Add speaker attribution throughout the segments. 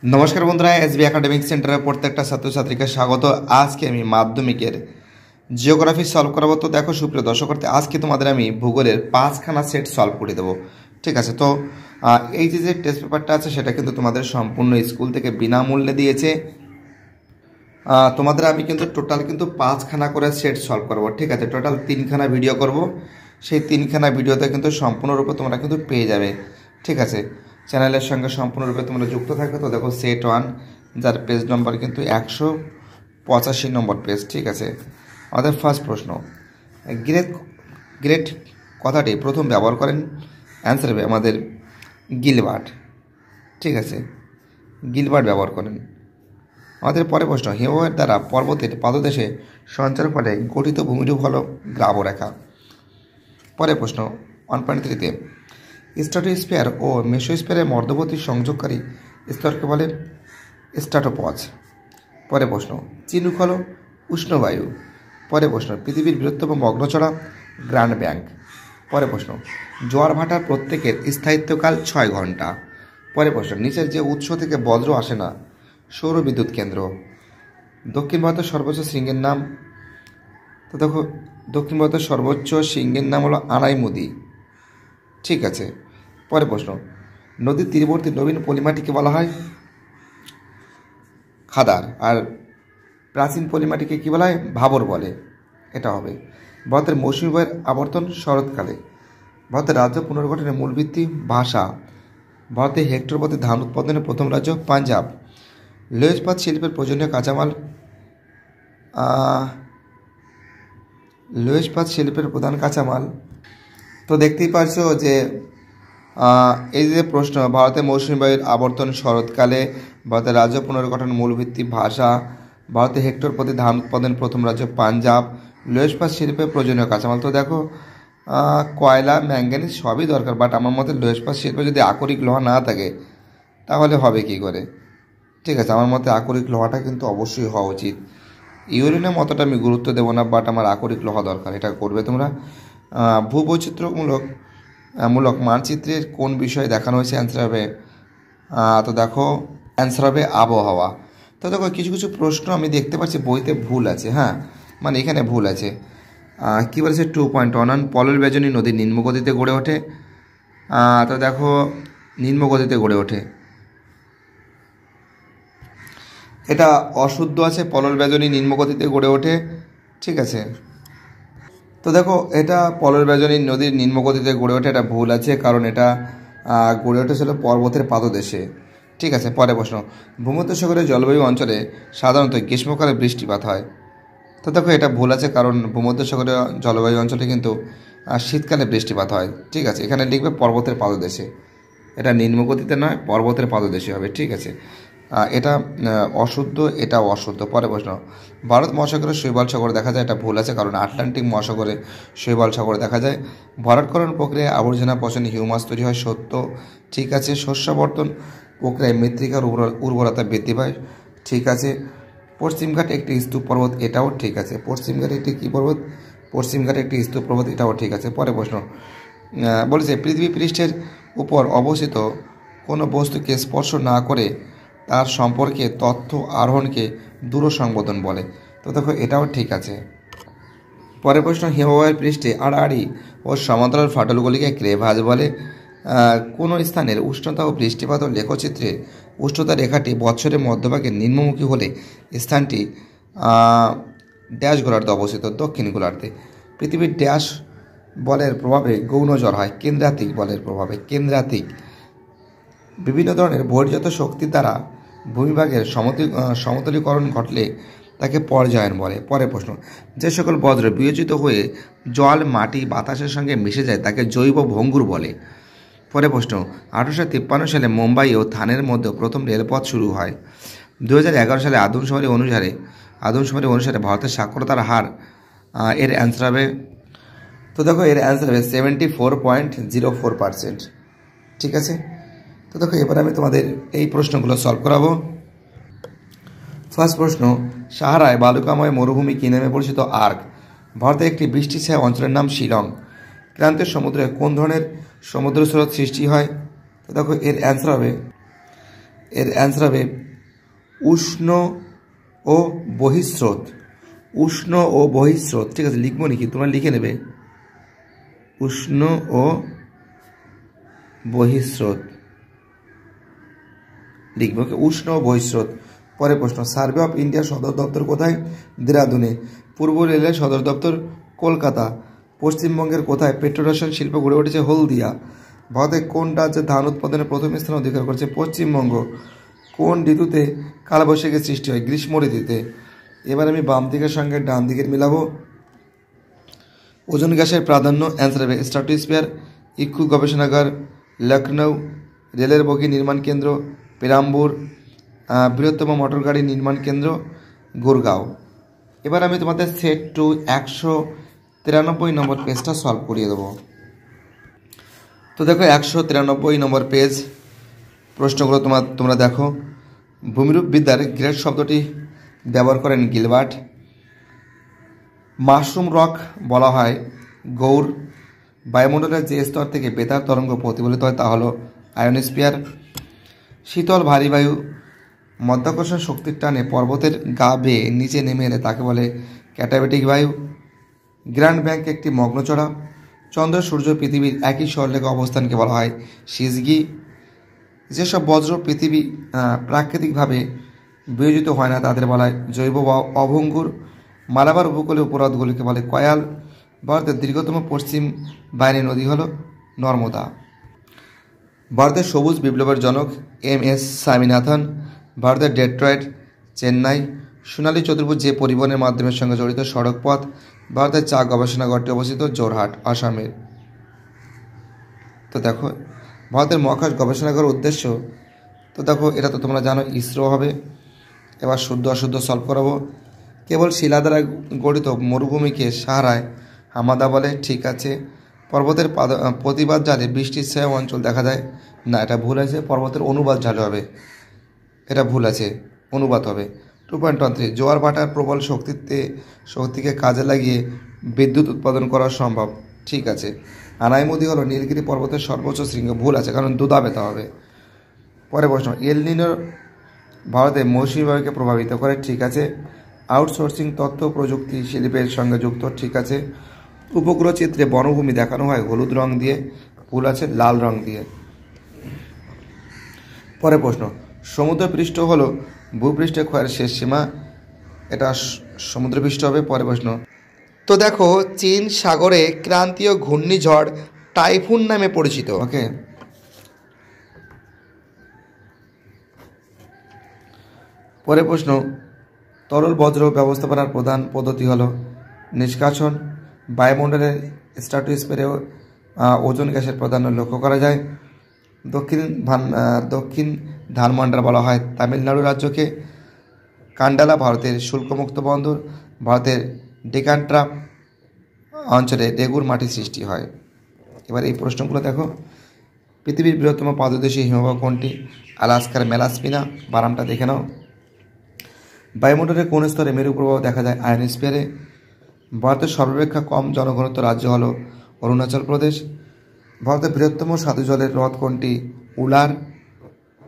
Speaker 1: নমস্কার বন্ধুরা, SB academic সেন্টারের প্রত্যেকটা ছাত্রছাত্রীকে স্বাগত। আজকে আমি মাধ্যমিকের জিওগ্রাফি সলভ করাবো। তো দেখো সুপ্রিয় দর্শকর্তে, আজকে তোমাদের আমি ভূগোলের 5খানা সেট সলভ করে দেবো। ঠিক আছে, তো এই যে টেস্ট পেপারটা আছে সেটা কিন্তু তোমাদের সম্পূর্ণ স্কুল থেকে বিনামূল্যে দিয়েছে। তোমাদের আমি কিন্তু টোটাল 5খানা করে সেট সলভ করবো। ঠিক আছে, টোটাল 3খানা ভিডিও করব। সেই 3খানা ভিডিওতে কিন্তু সম্পূর্ণরূপে তোমরা কিন্তু পেয়ে যাবে। ঠিক আছে, চ্যানেলের সঙ্গে সম্পূর্ণরূপে তোমরা যুক্ত থাকবে। তো দেখো সেট 1, যার পেজ নম্বর কিন্তু 185 নম্বর পেজ। ঠিক আছে, আমাদের ফার্স্ট প্রশ্ন, গ্রেট গ্রেট কথাটি প্রথম ব্যবহার করেন, অ্যান্সার হবে আমাদের গিলবার্ট। ঠিক আছে, গিলবার্ট ব্যবহার করেন। আমাদের পরে প্রশ্ন, হিমবাহের দ্বারা পর্বতের পাদদেশে সঞ্চার ফলে গঠিত ভূমিরূপ হল গ্রাবরেখা। পরে প্রশ্ন 1.3-তে স্ট্র্যাটোস্ফিয়ার ও মেসোস্ফিয়ারের মধ্যবর্তী সংযোগকারী স্তরকে বলে স্ট্র্যাটোপজ। পরে প্রশ্ন, চিনুক হল উষ্ণবায়ু। পরে প্রশ্ন, পৃথিবীর বৃহত্তম মগ্নচড়া গ্র্যান্ড ব্যাংক। পরে প্রশ্ন, জোয়ার ভাটার প্রত্যেকের স্থায়িত্বকাল 6 ঘন্টা। পরে প্রশ্ন, নিচের যে উৎস থেকে বজ্র আসে না, সৌর বিদ্যুৎ কেন্দ্র। দক্ষিণ ভারতের সর্বোচ্চ শৃঙ্গের নাম, তো দেখো দক্ষিণ ভারতের সর্বোচ্চ শৃঙ্গের নাম হলো আনাইমুদি। ঠিক আছে, পরে প্রশ্ন, নদীর তীরবর্তী নবীন পলিমাটিকে বলা হয় খাদার, আর প্রাচীন পলিমাটিকে কী বলা হয় ভাবর বলে। এটা হবে। ভারতের মৌসুমী বায়ুর আবর্তন শরৎকালে। ভারতের রাজ্য পুনর্গঠনের মূল ভিত্তি ভাষা। ভারতে হেক্টর প্রতি ধান উৎপাদনের প্রথম রাজ্য পাঞ্জাব। লৌহ ইস্পাত শিল্পের প্রয়োজনীয় কাঁচামাল, লৌহ ইস্পাত শিল্পের প্রধান কাঁচামাল। তো দেখতেই পারছো যে এই যে প্রশ্ন, ভারতের মৌসুমী বায়ুর আবর্তন শরৎকালে, ভারতের রাজ্য পুনর্গঠন মূল ভিত্তি ভাষা, ভারতে হেক্টর প্রতি ধান উৎপাদন প্রথম রাজ্য পাঞ্জাব, লৌহ ইস্পাত শিল্পে প্রয়োজনীয় কাঁচামাল। তো দেখো কয়লা, ম্যাঙ্গানিজ সবই দরকার, বাট আমার মতে লৌহ ইস্পাত শিল্পে যদি আকরিক লোহা না থাকে তাহলে হবে কি করে। ঠিক আছে, আমার মতে আকরিক লোহাটা কিন্তু অবশ্যই হওয়া উচিত। ইউরেনিয়াম অতটা আমি গুরুত্ব দেবো না, বাট আমার আকরিক লোহা দরকার, এটা করবে তোমরা। ভূবৈচিত্র্যমূলক মানচিত্রের কোন বিষয়ে দেখানো হয়েছে, অ্যান্সার হবে তো দেখো অ্যান্সার হবে আবহাওয়া। তো দেখো কিছু কিছু প্রশ্ন আমি দেখতে পাচ্ছি বইতে ভুল আছে। হ্যাঁ, মানে এখানে ভুল আছে। কী বলেছে 2.1, পলল বেজনী নদী নিম্নগতিতে গড়ে ওঠে। তো দেখো নিম্নগতিতে গড়ে ওঠে, এটা অশুদ্ধ আছে। পলল বেজনী নিম্নগতিতে গড়ে ওঠে। ঠিক আছে, তো দেখো এটা পলল বেজনী নদীর নিম্নগতিতে গড়ে ওঠে, এটা ভুল আছে, কারণ এটা গড়ে ওঠেছিল পর্বতের পাদদেশে। ঠিক আছে, পরে প্রশ্ন, ভূমধ্যসাগরের জলবায়ু অঞ্চলে সাধারণত গ্রীষ্মকালে বৃষ্টিপাত হয়। তো দেখো এটা ভুল আছে, কারণ ভূমধ্যসাগরীয় জলবায়ু অঞ্চলে কিন্তু শীতকালে বৃষ্টিপাত হয়। ঠিক আছে, এখানে লিখবে পর্বতের পাদদেশে, এটা নিম্নগতিতে নয়, পর্বতের পাদদেশে হবে। ঠিক আছে, এটা অশুদ্ধ, এটাও অশুদ্ধ। পরে প্রশ্ন, ভারত মহাসাগরে শৈবাল সাগর দেখা যায়, এটা ভুল আছে, কারণ আটলান্টিক মহাসাগরে শৈবাল সাগর দেখা যায়। ভরাটকরণ প্রক্রিয়ায় আবর্জনা পচনে হিউমাস তৈরি হয়, সত্য। ঠিক আছে, শস্যাবর্তন প্রক্রিয়ায় মৃত্তিকার উর্বরতা বৃদ্ধি পায়। ঠিক আছে, পশ্চিমঘাট একটি স্তূপ পর্বত, এটাও ঠিক আছে। পশ্চিমঘাট একটি কী পর্বত, পশ্চিমঘাট একটি স্তূপ পর্বত, এটাও ঠিক আছে। পরে প্রশ্ন বলেছে, পৃথিবী পৃষ্ঠের উপর অবস্থিত কোনো বস্তুকে স্পর্শ না করে তার সম্পর্কে তথ্য আরোহণকে দূরসংবেদন বলে। তো দেখো এটাও ঠিক আছে। পরের প্রশ্ন, হিমবাহের পৃষ্ঠে আড়াআড়ি ও সমান্তরাল ফাটলগুলিকে ক্রেভাজ বলে। কোনো স্থানের উষ্ণতা ও বৃষ্টিপাত ও লেখচিত্রে উষ্ণতা রেখাটি বৎসরের মধ্যভাগে নিম্নমুখী হলে স্থানটি ড্যাশ গোলার্ধে অবস্থিত, দক্ষিণ গোলার্ধে। পৃথিবীর ড্যাশ বলের প্রভাবে গৌণ জ্বর হয়, কেন্দ্রাতিক বলের প্রভাবে, কেন্দ্রাতিক। বিভিন্ন ধরনের বহির্জাত শক্তির দ্বারা ভূমিভাগের সমতলীকরণ ঘটলে তাকে পর্যায়ন বলে। পরের প্রশ্ন, যে সকল বজ্র বিয়োজিত হয়ে জল, মাটি, বাতাসের সঙ্গে মিশে যায় তাকে জৈব ভঙ্গুর বলে। পরের প্রশ্ন, 1853 সালে মুম্বাই ও থানের মধ্যে প্রথম রেলপথ শুরু হয়। 2011 সালে আদমশুমারি অনুসারে ভারতের সাক্ষরতার হার, এর অ্যান্সার হবে, তো দেখো এর অ্যান্সার হবে 74.04%। ঠিক আছে, তো দেখো এবার আমি তোমাদের এই প্রশ্নগুলো সলভ করাবো। ফার্স্ট প্রশ্ন, সাহারায় বালুকাময় মরুভূমি কি নামে পরিচিত, আর্ক। ভারতের একটি বৃষ্টিছায়া অঞ্চলের নাম শিলং। ক্রান্তীয় সমুদ্রে কোন ধরনের সমুদ্র স্রোত সৃষ্টি হয়। তো দেখো এর অ্যান্সার হবে এর অ্যান্সার হবে উষ্ণ ও বহিঃস্রোত। উষ্ণ ও বহিঃস্রোত, ঠিক আছে, লিখবো নাকি, তোমরা লিখে নেবে, উষ্ণ ও বহিঃস্রোত লিখবে, ওকে, উষ্ণ ও বহিঃস্রোত। পরের প্রশ্ন, সার্ভে অফ ইন্ডিয়ার সদর দপ্তর কোথায়? দেরাদুনে। পূর্ব রেলের সদর দপ্তর কলকাতা। পশ্চিমবঙ্গের কোথায় পেট্রোরসায়ন শিল্প গড়ে উঠেছে? হলদিয়া। ভারতের কোন রাজ্যে ধান উৎপাদনে প্রথম স্থান অধিকার করেছে? পশ্চিমবঙ্গ। কোন ঋতুতে কালবৈশাখীর সৃষ্টি হয়? গ্রীষ্ম ঋতুতে। এবার আমি বাম দিকের সঙ্গে ডান দিকের মিলাবো। ওজন গ্যাসের প্রাধান্য, অ্যান্সার হবে স্ট্র্যাটোস্ফিয়ার। ইক্কু গবেষণাগার লখনৌ। রেলের বগি নির্মাণ কেন্দ্র পেরাম্বুর। বৃহত্তম মোটর গাড়ি নির্মাণ কেন্দ্র গুরগাঁও। এবার আমি তোমাদের সেট টু 193 নম্বর পেজটা সলভ করিয়ে দেবো। তো দেখো 193 নম্বর পেজ, প্রশ্নগুলো তোমরা দেখো। ভূমিরূপ বিদ্যার গ্রেট শব্দটি ব্যবহার করেন গিলবার্ট। মাশরুম রক বলা হয় গৌর। বায়ুমণ্ডলের যে স্তর থেকে বেতার তরঙ্গ প্রতিফলিত হয় তা হলো আয়োনোস্ফিয়ার। শীতল ভারী বায়ু মধ্যাকর্ষণ শক্তির টানে পর্বতের গা বেয়ে নিচে নেমে এলে তাকে বলে ক্যাটাবেটিক বায়ু। গ্র্যান্ড ব্যাংক একটি মগ্নচড়া। চন্দ্র সূর্য পৃথিবীর একই সরলরেখা অবস্থানকে বলা হয় সিজগি। যেসব বজ্র পৃথিবী প্রাকৃতিকভাবে বিয়োজিত হয় না তাদের বলা হয় জৈব বা অভঙ্গুর। মালাবার উপকূলে উপহ্রদগুলিকে বলে কয়াল। ভারতের দীর্ঘতম পশ্চিম বাহিনী নদী হল নর্মদা। ভারতের সবুজ বিপ্লবের জনক MS স্বামীনাথন। ভারতের ডেট্রয়েট চেন্নাই। সোনালী চতুর্ভুজ যে পরিবহনের মাধ্যমের সঙ্গে জড়িত? সড়ক পথ। ভারতের চা গবেষণাগারটি অবস্থিত যোরহাট, আসামের। তো দেখো ভারতের মহাকাশ গবেষণাগার উদ্দেশ্য, তো দেখো এটা তো তোমরা জানো ইসরো হবে। এবার শুদ্ধ অশুদ্ধ সলভ করাবো। কেবল শিলা দ্বারা গঠিত মরুভূমিকে সাহারায় হামাদা বলে, ঠিক আছে। পর্বতের প্রতিবাদ জালে বৃষ্টির ছায়া অঞ্চল দেখা যায় না, এটা ভুল আছে। পর্বতের অনুবাদ জালে হবে, এটা ভুল আছে, অনুবাদ হবে। 2.13 জোয়ার ভাটার প্রবল শক্তিকে কাজে লাগিয়ে বিদ্যুৎ উৎপাদন করা সম্ভব, ঠিক আছে। আনাইমুদি হলো নীলগিরি পর্বতের সর্বোচ্চ শৃঙ্গ, ভুল আছে, কারণ দুধাবেতা হবে। পরে প্রশ্ন, এল নিনো ভারতে মৌসুমী বায়ুকে প্রভাবিত করে, ঠিক আছে। আউটসোর্সিং তথ্য প্রযুক্তি শিল্পের সঙ্গে যুক্ত, ঠিক আছে। উপগ্রহ চিত্রে বনভূমি দেখানো হয় হলুদ রং দিয়ে, ভুল আছে, লাল রং দিয়ে। পরে প্রশ্ন, সমুদ্রপৃষ্ঠ হলো ভূপৃষ্ঠে ক্ষয়ের শেষ সীমা, এটা সমুদ্রপৃষ্ঠ হবে। পরে প্রশ্ন, তো দেখো চীন সাগরে ক্রান্তীয় ঘূর্ণিঝড় টাইফুন নামে পরিচিত, ওকে। পরে প্রশ্ন, তরল বজ্র ব্যবস্থাপনার প্রধান পদ্ধতি হলো নিষ্কাশন। বায়ুমণ্ডলের স্ট্র্যাটোস্ফিয়ারেও ওজোন গ্যাসের প্রাধান্য লক্ষ্য করা যায়। দক্ষিণ ধানমন্ডার বলা হয় তামিলনাড়ু রাজ্যকে। কান্ডালা ভারতের শুল্কমুক্ত বন্দর। ভারতের ডেকান ট্রাপ অঞ্চলে রেগুর মাটি সৃষ্টি হয়। এবার এই প্রশ্নগুলো দেখো। পৃথিবীর বৃহত্তম পাদদেশী হিমবাহ কোনটি? আলাস্কার ম্যালাস্পিনা, বারামটা দেখে নাও। বায়ুমণ্ডলের কোন স্তরে মেরু প্রবাহ দেখা যায়? আয়নোস্ফিয়ারে। ভারতের সর্বাপেক্ষা কম জনঘনত্ব রাজ্য হল অরুণাচল প্রদেশ। ভারতের বৃহত্তম স্বাদু জলের হ্রদ কোনটি? উলার।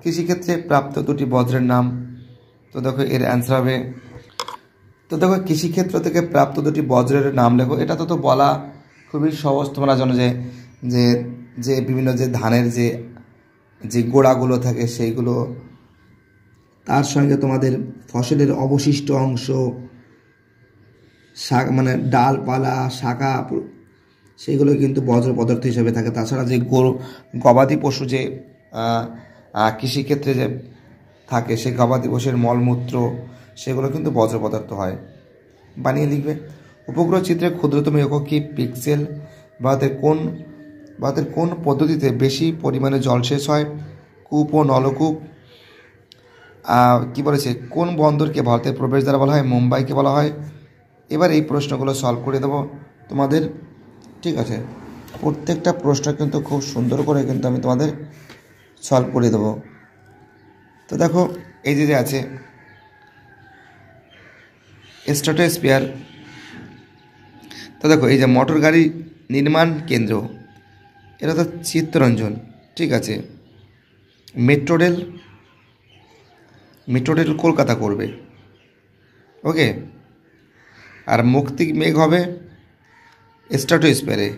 Speaker 1: কৃষিক্ষেত্রে প্রাপ্ত দুটি বজ্রের নাম, তো দেখো এর অ্যান্সার হবে, তো দেখো কৃষিক্ষেত্র থেকে প্রাপ্ত দুটি বজ্রের নাম লেখো। এটা তো বলা খুবই সহজ, তোমরা জানো যে যে বিভিন্ন যে ধানের যে গোড়াগুলো থাকে সেইগুলো, তার সঙ্গে তোমাদের ফসলের অবশিষ্ট অংশ, মানে ডালপালা শাখা, সেগুলো কিন্তু বজ্র পদার্থ হিসেবে থাকে। তাছাড়া যে গবাদি পশু যে কৃষিক্ষেত্রে যে থাকে, সেই গবাদি পশুর মলমূত্র, সেগুলো কিন্তু বজ্র পদার্থ হয়। বানিয়ে লিখবে। উপগ্রহ চিত্রে ক্ষুদ্রতম একক কি? পিক্সেল। ভারতের কোন পদ্ধতিতে বেশি পরিমাণে জলসেচ হয়? কূপ ও নলকূপ। কি বলেছে, কোন বন্দরকে ভারতের প্রবেশদ্বার বলা হয়? মুম্বাইকে বলা হয়। এবার এই প্রশ্নগুলো সলভ করে দেবো তোমাদের, ঠিক আছে। প্রত্যেকটা প্রশ্ন কিন্তু খুব সুন্দর করে কিন্তু আমি তোমাদের সলভ করে দেবো। তো দেখো এই যে আছে স্ট্র্যাটোস্ফিয়ার, তো দেখো এই যে মোটর গাড়ি নির্মাণ কেন্দ্র, এটা তো চিত্তরঞ্জন, ঠিক আছে। Metro rail, metro rail Kolkata করবে। ওকে, আর মুক্তি মেঘ হবে স্ট্র্যাটোস্ফিয়ারে,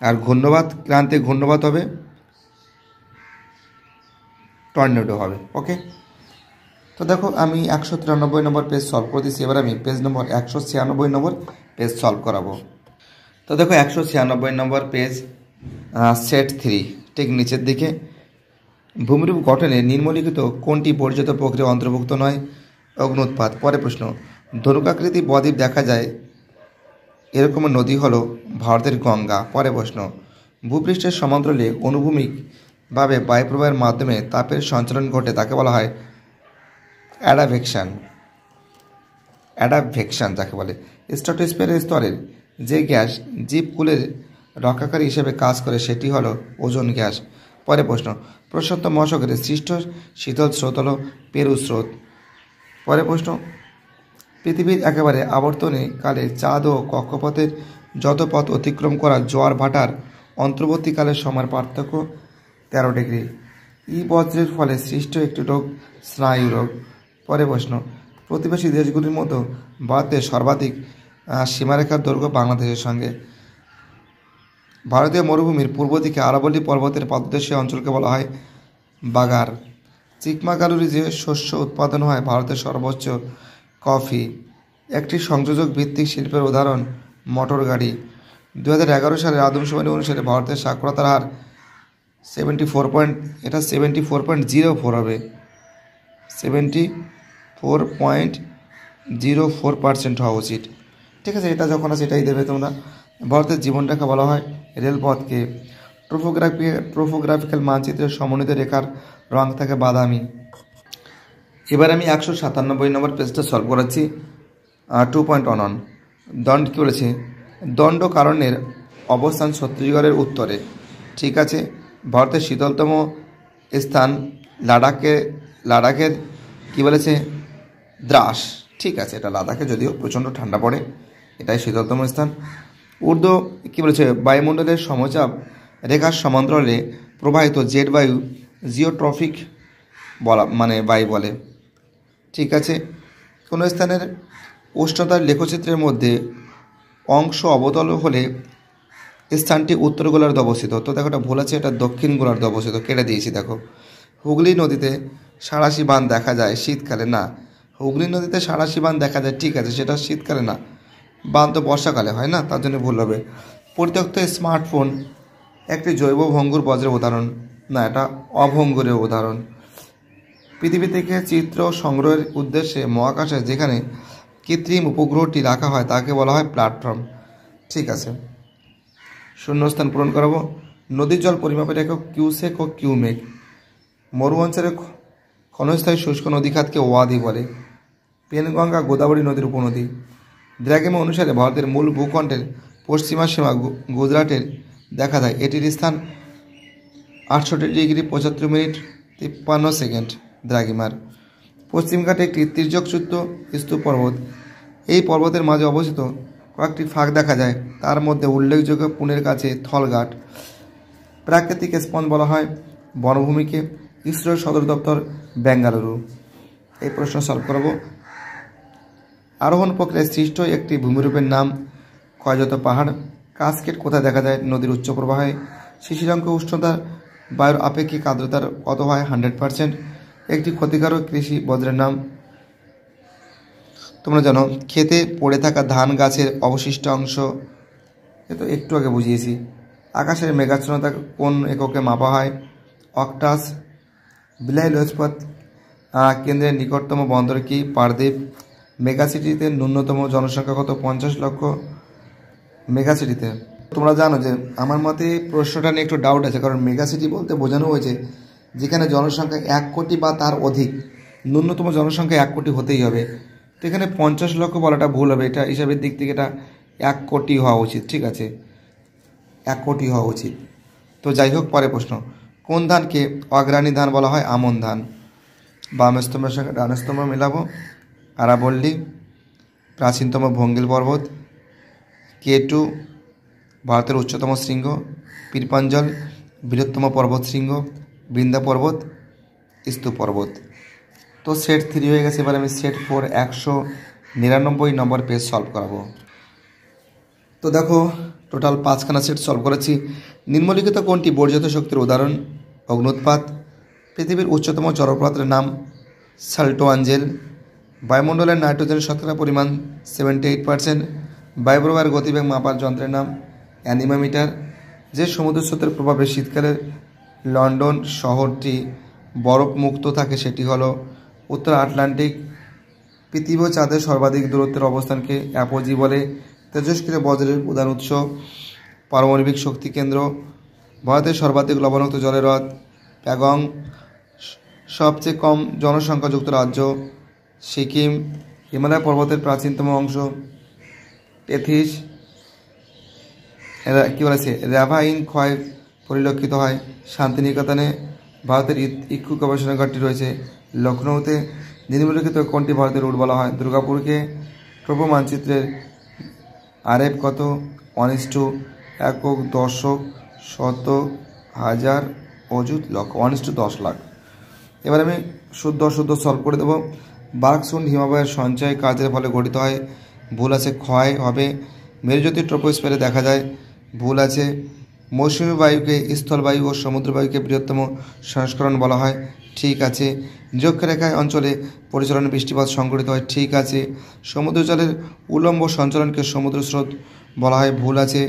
Speaker 1: আর ঘূর্ণবাত ক্রান্তে ঘূর্ণবাত হবে টর্নেডো হবে। ওকে, তো দেখো আমি 193 নম্বর পেজ সলভ করে দিচ্ছি। এবার আমি পেজ নম্বর 196 নম্বর পেজ সলভ করাবো। তো দেখো 196 নম্বর পেজ, সেট 3, ঠিক নিচের দিকে, ভূমিরূপ গঠনে নিম্নলিখিত কোনটি পরিচিত প্রক্রিয়া অন্তর্ভুক্ত নয়? অগ্নুৎপাত। পরে প্রশ্ন, ধনুকাকৃতি বদ্বীপ দেখা যায় এরকম নদী হলো ভারতের গঙ্গা। পরে প্রশ্ন, ভূপৃষ্ঠের সমান্তরালে অনুভূমিকভাবে বায়ুপ্রবাহের মাধ্যমে তাপের সঞ্চালন ঘটে, তাকে বলা হয় অ্যাডাভেকশন। অ্যাডাভেকশন যাকে বলে। স্ট্র্যাটোস্ফিয়ারের স্তরের যে গ্যাস জীবকুলের রক্ষাকারী হিসেবে কাজ করে সেটি হলো ওজোন গ্যাস। পরে প্রশ্ন, প্রশান্ত মহাসাগরের সৃষ্ট শীতল স্রোত হলো পেরু স্রোত। পরে প্রশ্ন, পৃথিবীর একেবারে আবর্তনে কালে চাঁদ ও কক্ষপথের যত পথ অতিক্রম করা জোয়ার ভাটার অন্তর্বর্তীকালের সময়ের পার্থক্য 13 ডিগ্রি। বজ্রের ফলে সৃষ্ট একটি রোগ স্নায়ু রোগ। পরে প্রশ্ন, প্রতিবেশী দেশগুলির মতো ভারতের সর্বাধিক সীমারেখার দৈর্ঘ্য বাংলাদেশের সঙ্গে। ভারতীয় মরুভূমির পূর্ব দিকে আরাবল্লী পর্বতের পাদদেশীয় অঞ্চলকে বলা হয় বাগার। চিকমাগালুরে যে শস্য উৎপাদন হয় ভারতের সর্বোচ্চ কফি। একটি সংযোজক ভিত্তিক শিল্পের উদাহরণ মোটর গাড়ি। 2011 সালের আদমশুমারি অনুসারে ভারতের সাক্ষরতার হার 74.04 হবে, 74.04% হওয়া উচিত। ঠিক আছে, এটা যখন আছে এটাই দেবে তোমরা। ভারতের জীবনরেখা বলা হয় রেলপথকে। ট্রোপোগ্রাফিক্যাল মানচিত্রের সমন্বিত রেখার রং থাকে বাদামি। এবার আমি 197 নম্বর পেজটা সলভ করাচ্ছি। 2.1 দণ্ড কী বলেছে? দণ্ডকারণ্যের অবস্থান ছত্তিশগড়ের উত্তরে। ঠিক আছে, ভারতের শীতলতম স্থান লাদাখের কী বলেছে? দ্রাস। ঠিক আছে, এটা লাদাখে যদিও প্রচণ্ড ঠান্ডা পড়ে, এটাই শীতলতম স্থান। ঊর্ধ্ব কী বলেছে? বায়ুমণ্ডলের সমচাপ রেখার সমান্তরালে প্রবাহিত জেট বায়ু জিওট্রফিক বায়ু বলে। ঠিক আছে, কোনো স্থানের উষ্ণতার লেখচিত্রের মধ্যে অংশ অবতল হলে স্থানটি উত্তর গোলার্ধে অবস্থিত। তো দেখো এটা ভুল আছে, এটা দক্ষিণ গোলার্ধে অবস্থিত, কেটে দিয়েছি। দেখো, হুগলি নদীতে সাঁড়াশি বাঁধ দেখা যায় শীতকালে না। হুগলি নদীতে সাঁড়াশি বাঁধ দেখা যায়, ঠিক আছে, সেটা শীতকালে না, বাঁধ তো বর্ষাকালে হয় না, তার জন্য ভুল হবে। পরিত্যক্ত স্মার্টফোন একটি জৈব ভঙ্গুর বজ্রের উদাহরণ না, এটা অভঙ্গুরের উদাহরণ। পৃথিবী থেকে চিত্র সংগ্রহের উদ্দেশ্যে মহাকাশে যেখানে কৃত্রিম উপগ্রহটি রাখা হয় তাকে বলা হয় প্ল্যাটফর্ম। ঠিক আছে, শূন্যস্থান পূরণ করাবো। নদীর জল পরিমাপের একক কিউসেক ও কিউমেক। মরু অঞ্চলের ক্ষণস্থায়ী শুষ্ক নদীখাতকে ওয়াদি বলে। পেনগঙ্গা গোদাবরী নদীর উপনদী। দ্রাঘিমা অনুসারে ভারতের মূল ভূখণ্ডের পশ্চিমা সীমা গুজরাটের দেখা যায়। এটির স্থান 68°75' দ্রাঘিমার। পশ্চিমঘাটে একটি তির্যকযুক্ত স্তূপ পর্বত। এই পর্বতের মাঝে অবস্থিত কয়েকটি ফাঁক দেখা যায়, তার মধ্যে উল্লেখযোগ্য পুনের কাছে থলঘাট। প্রাকৃতিক স্পঞ্জ বলা হয় বনভূমিকে। ইসরোর সদর দপ্তর বেঙ্গালুরু। এই প্রশ্ন সলভ করব। আরোহণ প্রক্রিয়ায় সৃষ্ট একটি ভূমিরূপের নাম ক্ষয়জাত পাহাড়। কাসকেড কোথায় দেখা যায়? নদীর উচ্চ প্রবাহে। শিশিরাঙ্ক উষ্ণতা বায়ুর আপেক্ষিক আর্দ্রতার কত হয়? 100%। একটি ক্ষতিকারক কৃষি বজ্রের নাম তোমরা জানো। খেতে পড়ে থাকা ধান গাছের অবশিষ্ট অংশ, এ তো একটু আগে বুঝিয়েছি। আকাশের মেঘাচ্ছন্নতা কোন এককে মাপা হয়? অক্টাস। বিলাই লোজপথ কেন্দ্রের নিকটতম বন্দর কি? পারদ্বীপ। মেগাসিটিতে ন্যূনতম জনসংখ্যা কত? 50 লক্ষ মেগাসিটিতে। তোমরা জানো যে আমার মতে প্রশ্নটা নিয়ে একটু ডাউট আছে, কারণ মেগাসিটি বলতে বোঝানো হয়েছে যেখানে জনসংখ্যা 1 কোটি বা তার অধিক, ন্যূনতম জনসংখ্যা 1 কোটি হতেই হবে। তো এখানে 50 লক্ষ বলাটা ভুল হবে, এটা হিসাবের দিক থেকে এটা 1 কোটি হওয়া উচিত। ঠিক আছে, 1 কোটি হওয়া উচিত। তো যাই হোক, পরে প্রশ্ন, কোন ধানকে অগ্রণী ধান বলা হয়? আমন ধান। বাম স্তম্ভের সঙ্গে ডান স্তম্ভ মেলাবো। আরাবল্লী, প্রাচীনতম ভঙ্গিল পর্বত। K2 ভারতের উচ্চতম শৃঙ্গ। পীরপাঞ্জল বৃহত্তম পর্বত শৃঙ্গ। বৃন্দা পর্বত স্তূপ পর্বত। তো সেট 3 হয়ে গেছে। এবার আমি সেট 4 199 নম্বর পেজ সলভ করাবো। তো দেখো টোটাল 5খানা সেট সলভ করেছি। নিম্নলিখিত কোনটি বর্জিত শক্তির উদাহরণ? অগ্নুৎপাত। পৃথিবীর উচ্চতম জলপ্রপাতের নাম সাল্টো আঞ্জেল। বায়ুমণ্ডলের নাইট্রোজেনের শতকরা পরিমাণ 78%। বায়ুপ্রবাহের গতিবেগ মাপার যন্ত্রের নাম অ্যানিমোমিটার। যে সমুদ্র স্রোতের প্রভাবে শীতকালে লন্ডন শহরটি বরফমুক্ত থাকে সেটি হলো উত্তর আটলান্টিক। পৃথিবী ও চাঁদের সর্বাধিক দূরত্বের অবস্থানকে অ্যাপোজি বলে। তেজস্ক্রিয় বজ্রের প্রধান উৎস পারমাণবিক শক্তি কেন্দ্র। ভারতের সর্বাধিক লবণাক্ত জলের হ্রদ প্যাগং। সবচেয়ে কম জনসংখ্যাযুক্ত রাজ্য সিকিম। হিমালয় পর্বতের প্রাচীনতম অংশ টেথিস। কী বলেছে? র্যাভাইন ক্ষয় পরিলক্ষিত হয় শান্তিনিকেতনে। ভারতের ইক্ষু গবেষণাগারটি রয়েছে লখনৌতে। নিম্নলিখিত কোনটি ভারতের রুট বলা হয়? দুর্গাপুরকে। প্রভু মানচিত্রের আরএফ কত? 1:1 একক দশক শতক হাজার অযুত লক্ষ 1:10 লাখ। এবার আমি শুদ্ধ অশুদ্ধ সলভ করে দেবো। বার্কসুন্ড হিমবাহের সঞ্চয় কাজের ফলে গঠিত হয়। ভুল আছে। ক্ষয় হবে। মেরুজ্যোতি ট্রপোস্ফিয়ারে দেখা যায়। ভুল আছে। মৌসুমী বায়ুকে স্থলবায়ু ও সমুদ্রবায়ুকে বৃহত্তম সংস্করণ বলা হয়। ঠিক আছে। নিরক্ষরেখায় অঞ্চলে পরিচালন বৃষ্টিপাত সংঘটিত হয়। ঠিক আছে। সমুদ্র জলের উলম্ব সঞ্চালনকে সমুদ্র স্রোত বলা হয়। ভুল আছে।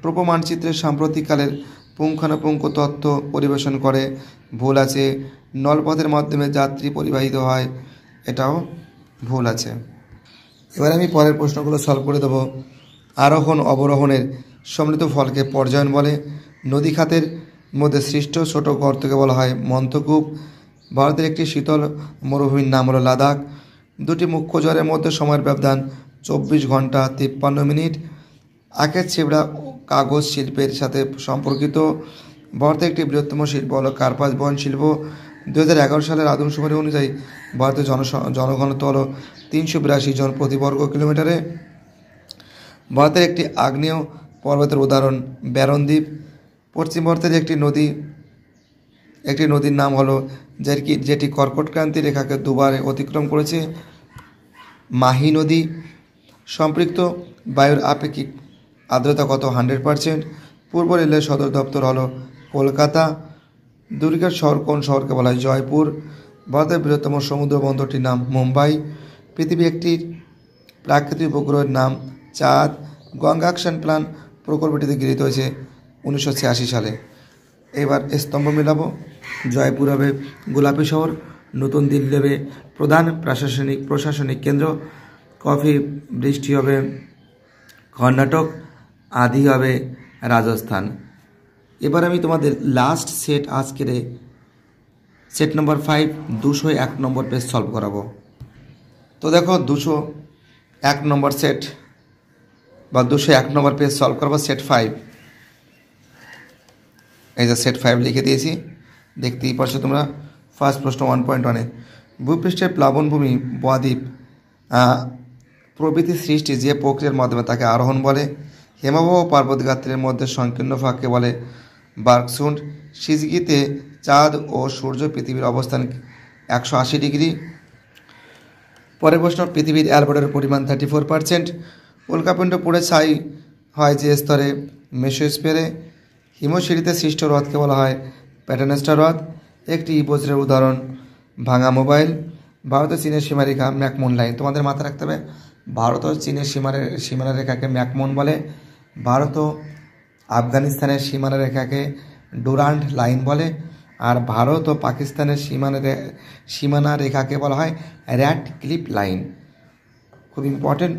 Speaker 1: ট্রপো মানচিত্রের সাম্প্রতিককালের পুঙ্খানুপুঙ্খ তথ্য পরিবেশন করে। ভুল আছে। নলপথের মাধ্যমে যাত্রী পরিবাহিত হয়। এটাও ভুল আছে। এবার আমি পরের প্রশ্নগুলো সলভ করে দেবো। আরোহণ অবরোহণের সম্মিলিত ফলকে পর্যায়ন বলে। নদী খাতের মধ্যে সৃষ্ট ছোট গর্তকে বলা হয় মন্থকূপ। ভারতের একটি শীতল মরুভূমির নাম হলো লাদাখ। দুটি মুখ্য জ্বরের মধ্যে সময়ের ব্যবধান 24 ঘন্টা 53 মিনিট। আখের ছিবড়া কাগজ শিল্পের সাথে সম্পর্কিত। ভারতের একটি বৃহত্তম শিল্প হলো কার্পাস বহন শিল্প। 2011 সালের আদমশুমারি অনুযায়ী ভারতের জনঘনত্ব হলো 382 জন প্রতি বর্গ কিলোমিটারে। ভারতের একটি আগ্নেয় পর্বতের উদাহরণ ব্যারন দ্বীপ। পশ্চিম ভারতের একটি নদীর নাম হলো যেটি কর্কটক্রান্তি রেখাকে দুবার অতিক্রম করেছে মাহি নদী। সম্পৃক্ত বায়ুর আপেক্ষিক আর্দ্রতা কত? 100%। পূর্ব রেলের সদর দপ্তর হলো কলকাতা। দুর্গের শহর কোন শহরকে বলা হয়? জয়পুর। ভারতের বৃহত্তম সমুদ্র বন্দরটির নাম মুম্বাই। পৃথিবী একটি প্রাকৃতিক উপগ্রহের নাম চাঁদ। গঙ্গা অ্যাকশন প্ল্যান প্রকল্পটিতে গৃহীত হয়েছে 1986 সালে। এবার স্তম্ভ মেলাবো। জয়পুর হবে গোলাপি শহর। নতুন দিল্লি হবে প্রধান প্রশাসনিক কেন্দ্র। কফি বৃষ্টি হবে কর্ণাটক। আদি হবে রাজস্থান। এবার আমি তোমাদের লাস্ট সেট আজকের সেট নম্বর 5 201 নম্বর পেজ সলভ করাবো। তো দেখো 201 নম্বর সেট বা 201 নম্বর পেজ সলভ করবো সেট 5। এই যে সেট 5 লিখে দিয়েছি, দেখতেই পারছো তোমরা। ফার্স্ট প্রশ্ন 1.1-এ ভূপৃষ্ঠের প্লাবনভূমি বদ্বীপ প্রভৃতি সৃষ্টি যে প্রক্রিয়ার মাধ্যমে তাকে আরোহণ বলে। হিমবাহ পার্বত গাত্রের মধ্যে সংকীর্ণ ফাঁককে বলে বার্কসুন্ড। সিজগিতে চাঁদ ও সূর্য পৃথিবীর অবস্থান 180 ডিগ্রি। পরের প্রশ্ন পৃথিবীর অ্যালবেডোর পরিমাণ 34%। উল্কাপিণ্ড পড়ে ছাই হয় যে স্তরে? মেসোস্ফিয়ারে। হিমশিরিতে সৃষ্ট হ্রদকে বলা হয় প্যাটার্নেস্টা হ্রদ। একটি বজ্রের উদাহরণ ভাঙা মোবাইল। ভারত ও চীনের সীমারেখা ম্যাকমোহন লাইন। তোমাদের মাথায় রাখতে হবে ভারত ও চীনের সীমানা রেখাকে ম্যাকমোহন বলে। ভারত ও আফগানিস্তানের সীমানা রেখাকে ডুরান্ড লাইন বলে। আর ভারত ও পাকিস্তানের সীমানা রেখাকে বলা হয় র্যাট ক্লিপ লাইন। খুব ইম্পর্টেন্ট।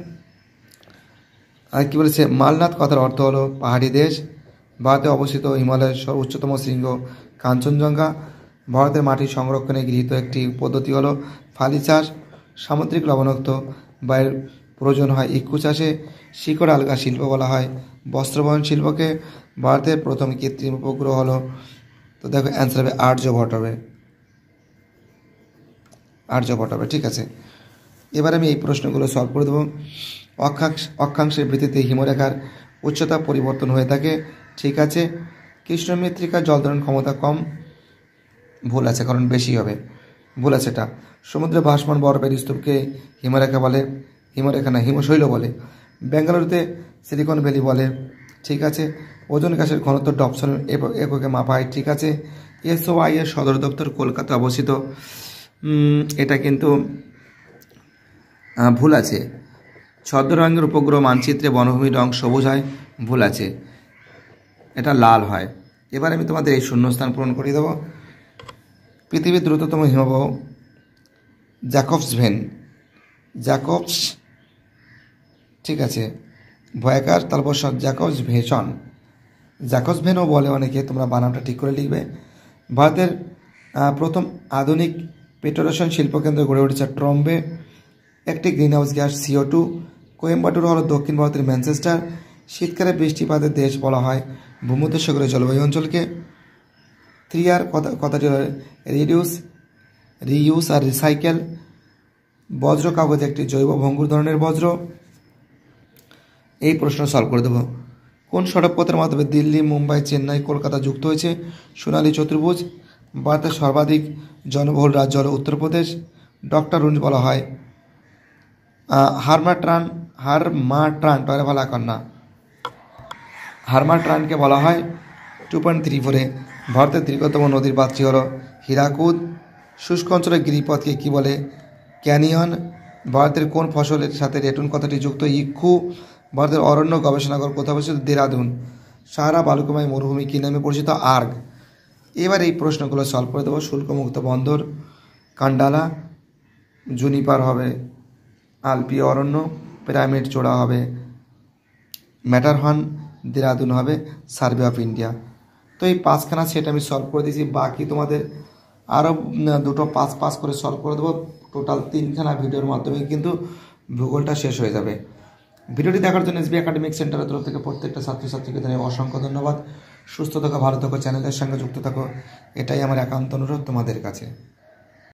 Speaker 1: আর কী বলেছে? মালনাথ কথার অর্থ হলো পাহাড়ি দেশ। ভারতে অবস্থিত হিমালয়ের সর্বোচ্চতম শৃঙ্গ কাঞ্চনজঙ্ঘা। ভারতের মাটি সংরক্ষণে গৃহীত একটি পদ্ধতি হলো ফালি চাষ। সামুদ্রিক লবণাক্ত বায়ুর প্রয়োজন হয় ইক্ষু চাষে। শিকড় আলগা শিল্প বলা হয় বস্ত্রবহন শিল্পকে। ভারতের প্রথম কৃত্রিম উপগ্রহ হলো, তো দেখো অ্যান্সার হবে আর্যভট্ট হবে। আর্যভট্ট হবে। ঠিক আছে। এবার আমি এই প্রশ্নগুলো সলভ করে দেবো। অক্ষাংশের ভিত্তিতে হিমরেখার উচ্চতা পরিবর্তন হয়ে থাকে। ঠিক আছে। কৃষ্ণ মৃত্তিকার জল ধারণ ক্ষমতা কম। ভুল আছে, কারণ বেশি হবে। ভুল আছে এটা। সমুদ্রে ভাসমান বরফের স্তূপকে হিমরেখা বলে, হিমরেখা না হিমশৈল বলে। বেঙ্গালুরুতে সিলিকন ভ্যালি বলে, ঠিক আছে। ওজন গ্যাসের ঘনত্ব ডপসন এককে মাপা হয়, ঠিক আছে। SOI এর সদর দপ্তর কলকাতা অবস্থিত, এটা কিন্তু ভুল আছে। ছদ্মরঙের উপগ্রহ মানচিত্রে বনভূমির রং সবুজ হয়, ভুল আছে, এটা লাল হয়। এবার আমি তোমাদের এই শূন্যস্থান পূরণ করে দেবো। পৃথিবীর দ্রুততম হিমবাহ জ্যাকবস ভেন, জ্যাকবস, ঠিক আছে। ভয়াকার তারপর জ্যাকবস ভেশন, জ্যাকবস ভেনও বলে অনেকে, তোমরা বানানটা ঠিক করে লিখবে। ভারতের প্রথম আধুনিক পেট্রোলেশন শিল্পকেন্দ্র গড়ে উঠেছে ট্রম্বে, একটি গ্রিনহাউস গ্যাস CO2। কোয়েম্বাটুর হল দক্ষিণ ভারতের ম্যানচেস্টার। শীতকালে বৃষ্টিপাতের দেশ বলা হয় ভূমধ্যসাগরীয় জলবায়ু অঞ্চলকে। 3R কথাটি হল রিডিউস, রিইউজ আর রিসাইকেল। বজ্র কাগজ একটি জৈব ভঙ্গুর ধরনের বজ্র। এই প্রশ্ন সলভ করে দেবো। কোন সড়কপথের মাধ্যমে দিল্লি, মুম্বাই, চেন্নাই, কলকাতা যুক্ত হয়েছে? সোনালী চতুর্ভুজ। ভারতের সর্বাধিক জনবহুল রাজ্য হল উত্তরপ্রদেশ। ডক্টর রুঞ্জ বলা হয় হারমাট্রান, টয়লে ভালা কন্যা, হারমাট্রানকে বলা হয় 2.34-এ। ভারতের দীর্ঘতম নদীর বাঁধটি হল হীরাকুদ। শুষ্ক অঞ্চলের গিরিপথকে কী বলে? ক্যানিয়ন। ভারতের কোন ফসলের সাথে রেটুন কথাটি যুক্ত? ইক্ষু। ভারতের অরণ্য গবেষণাগার কোথায় অবস্থিত? দেরাদুন। সাহারা বালুকাময় মরুভূমি কী নামে পরিচিত? আর্গ। এবার এই প্রশ্নগুলো সলভ করে দেবো। শুল্কমুক্ত বন্দর কান্ডালা, জুনিপার হবে আলপীয় অরণ্য, পিরামিড চূড়া হবে ম্যাটারহর্ন, দেরাদুন হবে সার্ভে অফ ইন্ডিয়া। তো এই 5খানা সেট আমি সলভ করে দিয়েছি। বাকি তোমাদের আরও দুটো 5 করে সলভ করে দেবো। টোটাল 3খানা ভিডিওর মাধ্যমে কিন্তু ভূগোলটা শেষ হয়ে যাবে। ভিডিওটি দেখার জন্য SB একাডেমিক সেন্টারের তরফ থেকে প্রত্যেকটা ছাত্রছাত্রীকে জানাই অসংখ্য ধন্যবাদ। সুস্থ থাকো, ভালো থাকো, চ্যানেলের সঙ্গে যুক্ত থাকো, এটাই আমার একান্ত অনুরোধ তোমাদের কাছে।